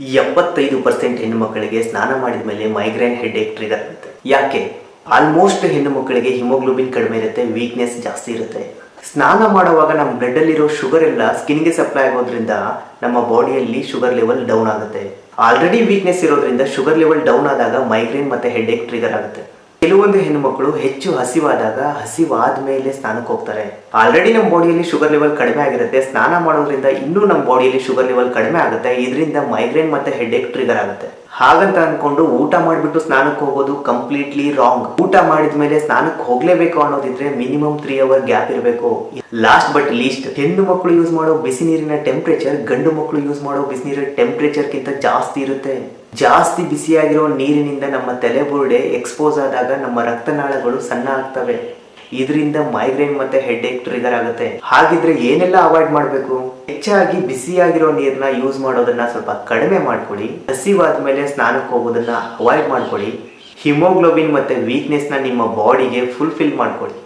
75% ಹೆಣ್ಣು ಮಕ್ಕಳಿಗೆ ಸ್ನಾನ ಮಾಡಿದ ಮೇಲೆ ಮೈಗ್ರೇನ್ ಹೆಡ್ಏಕ್ ಟ್ರಿಗರ್ ಆಗುತ್ತೆ. ಯಾಕೆ? ಆಲ್ಮೋಸ್ಟ್ ಹೆಣ್ಣು ಮಕ್ಕಳಿಗೆ ಹಿಮೋಗ್ಲೋಬಿನ್ ಕಡಿಮೆ ಇರುತ್ತೆ, ವೀಕ್ನೆಸ್ ಜಾಸ್ತಿ ಇರುತ್ತೆ. ಸ್ನಾನ ಮಾಡುವಾಗ ನಮ್ಮ ಬ್ಲಡ್ ಅಲ್ಲಿರೋ ಶುಗರ್ ಎಲ್ಲ ಸ್ಕಿನ್ಗೆ ಸಪ್ಲೈ ಆಗೋದ್ರಿಂದ ನಮ್ಮ ಬಾಡಿಯಲ್ಲಿ ಶುಗರ್ ಲೆವೆಲ್ ಡೌನ್ ಆಗುತ್ತೆ. ಆಲ್ರೆಡಿ ವೀಕ್ನೆಸ್ ಇರೋದ್ರಿಂದ ಶುಗರ್ ಲೆವೆಲ್ ಡೌನ್ ಆದಾಗ ಮೈಗ್ರೇನ್ ಮತ್ತೆ ಹೆಡ್ಏಕ್ ಟ್ರಿಗರ್ ಆಗುತ್ತೆ. ಕೆಲವೊಂದು ಹೆಣ್ಣು ಮಕ್ಕಳು ಹೆಚ್ಚು ಹಸಿವಾದಾಗ ಹಸಿವಾದ ಮೇಲೆ ಸ್ನಾನಕ್ಕೆ ಹೋಗ್ತಾರೆ. ಆಲ್ರೆಡಿ ನಮ್ಮ ಬಾಡಿಯಲ್ಲಿ ಶುಗರ್ ಲೆವೆಲ್ ಕಡಿಮೆ ಆಗಿರುತ್ತೆ, ಸ್ನಾನ ಮಾಡೋದ್ರಿಂದ ಇನ್ನೂ ನಮ್ಮ ಬಾಡಿಯಲ್ಲಿ ಶುಗರ್ ಲೆವೆಲ್ ಕಡಿಮೆ ಆಗುತ್ತೆ. ಇದರಿಂದ ಮೈಗ್ರೇನ್ ಮತ್ತೆ ಹೆಡ್ಏಕ್ ಟ್ರಿಗರ್ ಆಗುತ್ತೆ. ಹಾಗಂತ ಅನ್ಕೊಂಡು ಊಟ ಮಾಡಿಬಿಟ್ಟು ಸ್ನಾನಕ್ಕೆ ಹೋಗೋದು ಕಂಪ್ಲೀಟ್ಲಿ ರಾಂಗ್. ಊಟ ಮಾಡಿದ ಮೇಲೆ ಸ್ನಾನಕ್ಕೆ ಹೋಗ್ಲೇಬೇಕು ಅನ್ನೋದಿದ್ರೆ ಮಿನಿಮಮ್ 3 ಅವರ್ ಗ್ಯಾಪ್ ಇರಬೇಕು. ಲಾಸ್ಟ್ ಬಟ್ ಲೀಸ್ಟ್, ಹೆಣ್ಣು ಮಕ್ಕಳು ಯೂಸ್ ಮಾಡೋ ಬಿಸಿ ನೀರಿನ ಟೆಂಪರೇಚರ್ ಗಂಡು ಮಕ್ಕಳು ಯೂಸ್ ಮಾಡೋ ಬಿಸಿ ನೀರಿನ ಟೆಂಪರೇಚರ್ಗಿಂತ ಜಾಸ್ತಿ ಇರುತ್ತೆ. ಜಾಸ್ತಿ ಬಿಸಿಯಾಗಿರೋ ನೀರಿನಿಂದ ನಮ್ಮ ತಲೆಬುರುಡೆ ಎಕ್ಸ್ಪೋಸ್ ಆದಾಗ ನಮ್ಮ ರಕ್ತನಾಳಗಳು ಸಣ್ಣ ಆಗ್ತವೆ. ಇದರಿಂದ ಮೈಗ್ರೇನ್ ಮತ್ತೆ ಹೆಡ್ಏಕ್ ಟ್ರಿಗರ್ ಆಗುತ್ತೆ. ಹಾಗಿದ್ರೆ ಏನೆಲ್ಲ ಅವಾಯ್ಡ್ ಮಾಡಬೇಕು? ಹೆಚ್ಚಾಗಿ ಬಿಸಿಯಾಗಿರೋ ನೀರನ್ನ ಯೂಸ್ ಮಾಡೋದನ್ನ ಸ್ವಲ್ಪ ಕಡಿಮೆ ಮಾಡ್ಕೊಳ್ಳಿ. ಹಸಿವಾದ ಮೇಲೆ ಸ್ನಾನಕ್ಕೆ ಹೋಗೋದನ್ನ ಅವಾಯ್ಡ್ ಮಾಡ್ಕೊಳ್ಳಿ. ಹಿಮೋಗ್ಲೋಬಿನ್ ಮತ್ತೆ ವೀಕ್ನೆಸ್ ನ ನಿಮ್ಮ ಬಾಡಿಗೆ ಫುಲ್ಫಿಲ್ ಮಾಡ್ಕೊಳ್ಳಿ.